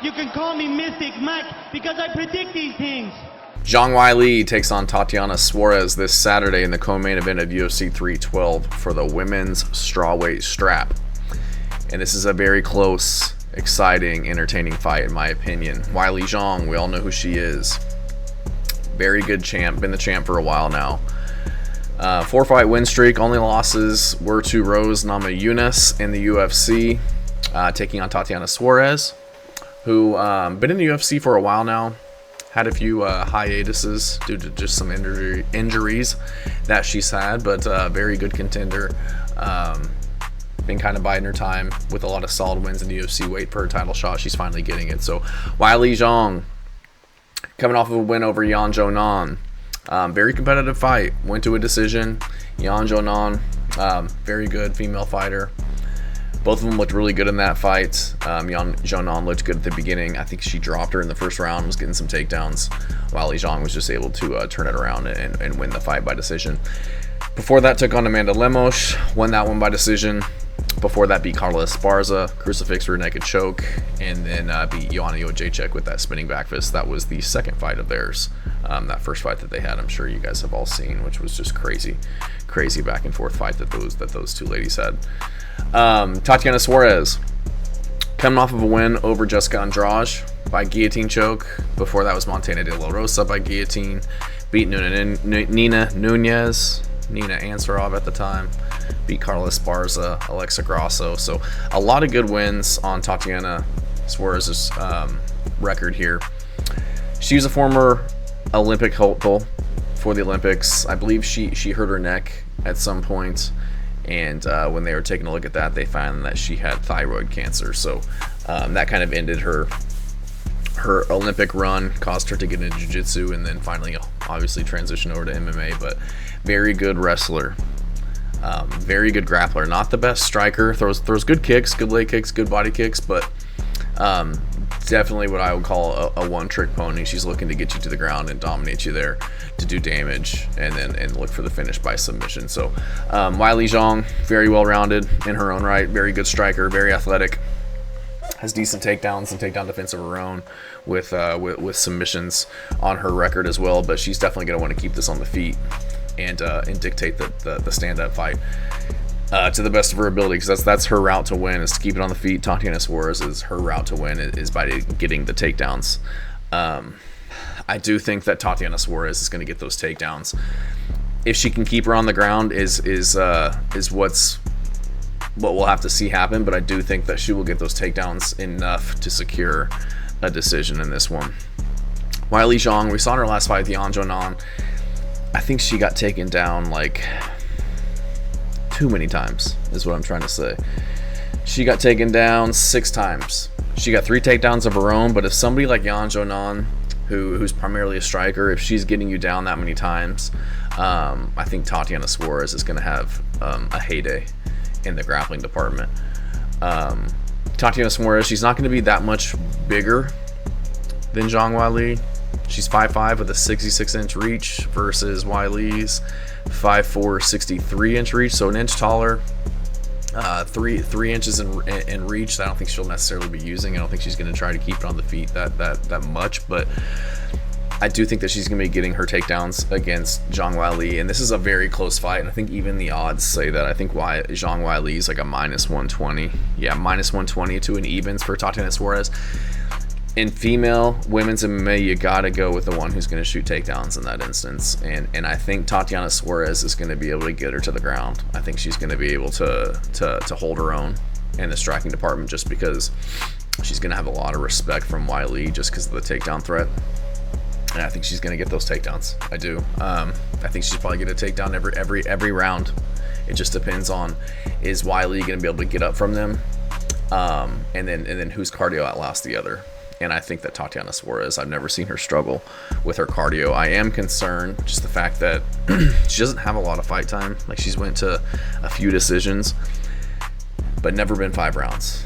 You can call me Mystic Mike because I predict these things. Zhang Weili takes on Tatiana Suarez this Saturday in the co-main event of UFC 312 for the women's strawweight strap. And this is a very close, exciting, entertaining fight in my opinion. Weili Zhang, we all know who she is. Very good champ, been the champ for a while now. 4-fight win streak, only losses were to Rose Namajunas in the UFC, taking on Tatiana Suarez, who been in the UFC for a while now. Had a few hiatuses due to just some injuries that she's had, but very good contender. Been kind of biding her time with a lot of solid wins in the UFC. Wait for her title shot. She's finally getting it. So Weili Zhang, coming off of a win over Yan Zhonnan. Very competitive fight. Went to a decision. Yan Zhonnan, very good female fighter. Both of them looked really good in that fight. Yan Zhonnan looked good at the beginning. I think she dropped her in the first round, was getting some takedowns. Weili Zhang was just able to turn it around and win the fight by decision. Before that, took on Amanda Lemos, won that one by decision. Before that, beat Carla Esparza, crucifix rear naked choke, and then beat Joanna Jędrzejczyk with that spinning back fist. That was the second fight of theirs. That first fight that they had, I'm sure you guys have all seen, which was just crazy back and forth fight that those two ladies had. Tatiana Suarez, coming off of a win over Jessica Andrade by guillotine choke. Before that was Montana De La Rosa by guillotine. Beat Nina Ansarov at the time. Beat Carla Esparza, Alexa Grasso. So a lot of good wins on Tatiana Suarez's record here. She's a former Olympic hopeful for the Olympics. I believe she hurt her neck at some point, and when they were taking a look at that, they found that she had thyroid cancer. So that kind of ended her Olympic run, caused her to get into jiu-jitsu, and then finally obviously transition over to MMA. But very good wrestler, very good grappler. Not the best striker, throws good kicks, good leg kicks, good body kicks, but definitely what I would call a one-trick pony. She's looking to get you to the ground and dominate you there to do damage, and look for the finish by submission. So Weili Zhang, very well-rounded in her own right, very good striker, very athletic, has decent takedowns and takedown defense of her own with submissions on her record as well. But she's definitely going to want to keep this on the feet and dictate the stand-up fight to the best of her ability, because that's her route to win, is to keep it on the feet. Tatiana Suarez is her route to win is by getting the takedowns. I do think that Tatiana Suarez is going to get those takedowns. If she can keep her on the ground is what we'll have to see happen, but I do think that she will get those takedowns enough to secure a decision in this one. Weili Zhang, we saw in her last fight, Yan Zhonnan. I think she got taken down like too many times, is what I'm trying to say. She got taken down 6 times. She got 3 takedowns of her own, but if somebody like Yan Zhonnan, who's primarily a striker, if she's getting you down that many times, I think Tatiana Suarez is going to have a heyday in the grappling department. Tatiana Suarez, she's not going to be that much bigger than Zhang Weili. She's 5'5" with a 66-inch reach versus Weili's 5'4", 63-inch reach, so an inch taller. 3 inches in reach. I don't think she'll necessarily be using. I don't think she's going to try to keep it on the feet that much, but I do think that she's going to be getting her takedowns against Zhang Weili, and this is a very close fight, and I think even the odds say that. I think Zhang Weili is like a -120. Yeah, -120 to an evens for Tatiana Suarez. In female women's MMA, you gotta go with the one who's going to shoot takedowns in that instance, and I think Tatiana Suarez is going to be able to get her to the ground. I think she's going to be able to hold her own in the striking department, just because she's going to have a lot of respect from Weili just because of the takedown threat, and I think she's going to get those takedowns. I do. I think she's probably going to take down every round. It just depends on, is Weili going to be able to get up from them, and then whose cardio outlasts the other. And I think that Tatiana Suarez, I've never seen her struggle with her cardio. I am concerned just the fact that she doesn't have a lot of fight time. Like, she's went to a few decisions, but never been 5 rounds.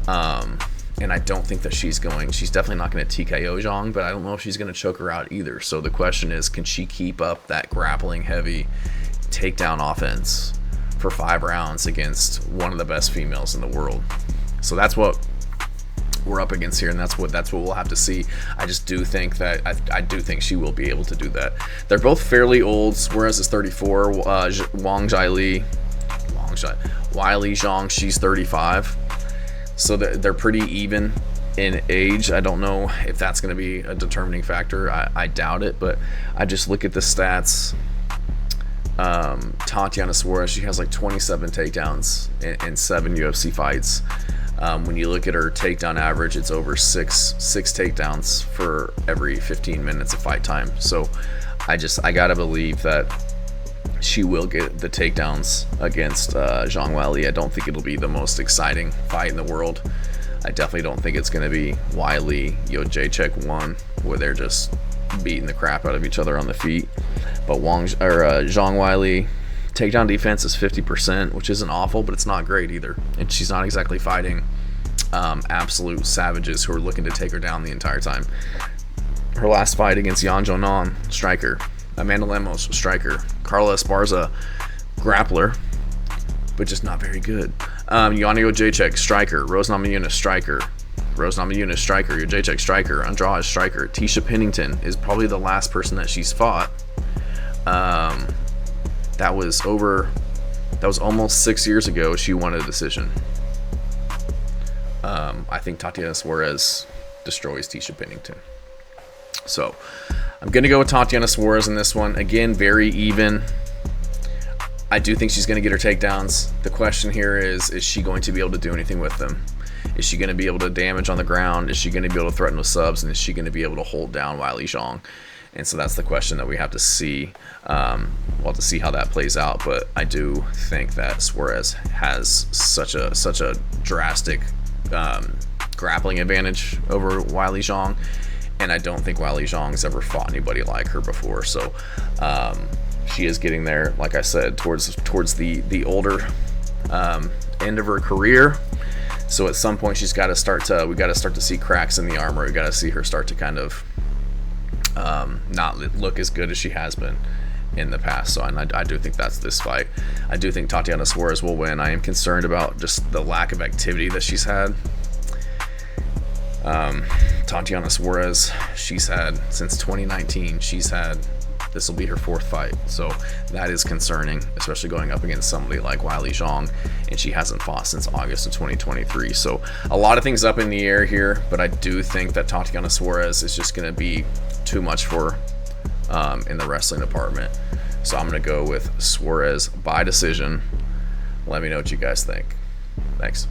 And I don't think that she's definitely not going to TKO Zhang, but I don't know if she's going to choke her out either. So the question is, can she keep up that grappling heavy takedown offense for 5 rounds against one of the best females in the world? So that's what we're up against here, and that's what we'll have to see. I just do think that I do think she will be able to do that. They're both fairly old. Suarez is 34. Weili Zhang, she's 35. So they're pretty even in age. I don't know if that's going to be a determining factor. I doubt it, but I just look at the stats. Tatiana Suarez, she has like 27 takedowns in 7 UFC fights. When you look at her takedown average, it's over six takedowns for every 15 minutes of fight time. So I gotta believe that she will get the takedowns against Zhang Weili. I don't think it'll be the most exciting fight in the world. I definitely don't think it's going to be Weili, Jacek 1, where they're just beating the crap out of each other on the feet. But Zhang Weili, takedown defense is 50%, which isn't awful, but it's not great either. And she's not exactly fighting absolute savages who are looking to take her down the entire time. Her last fight against Yan Nan, striker. Amanda Lemos, striker. Carla Esparza, grappler, but just not very good. Yanio Jacek, striker. Rose Namajunas, striker. Rose Namajunas, striker. Jacek, striker. Andrade, striker. Tisha Pennington is probably the last person that she's fought. That was almost 6 years ago. She won a decision. I think Tatiana Suarez destroys Tisha Pennington. So I'm going to go with Tatiana Suarez in this one. Again, very even. I do think she's going to get her takedowns. The question here is she going to be able to do anything with them? Is she going to be able to damage on the ground? Is she going to be able to threaten with subs? And is she going to be able to hold down Weili Zhang? And so that's the question that we have to see. We'll have to see how that plays out. But I do think that Suarez has such a drastic grappling advantage over Weili Zhang. And I don't think Weili Zhang's ever fought anybody like her before. So she is getting there, like I said, towards the older end of her career. So at some point we got to start to see cracks in the armor. We got to see her start to kind of not look as good as she has been in the past. So I do think that's this fight. I do think Tatiana Suarez will win. I am concerned about just the lack of activity that she's had. Tatiana Suarez, she's had since 2019, this will be her 4th fight. So that is concerning, especially going up against somebody like Weili Zhang, and she hasn't fought since August of 2023. So a lot of things up in the air here, but I do think that Tatiana Suarez is just going to be too much for in the wrestling department. So I'm going to go with Suarez by decision. Let me know what you guys think. Thanks.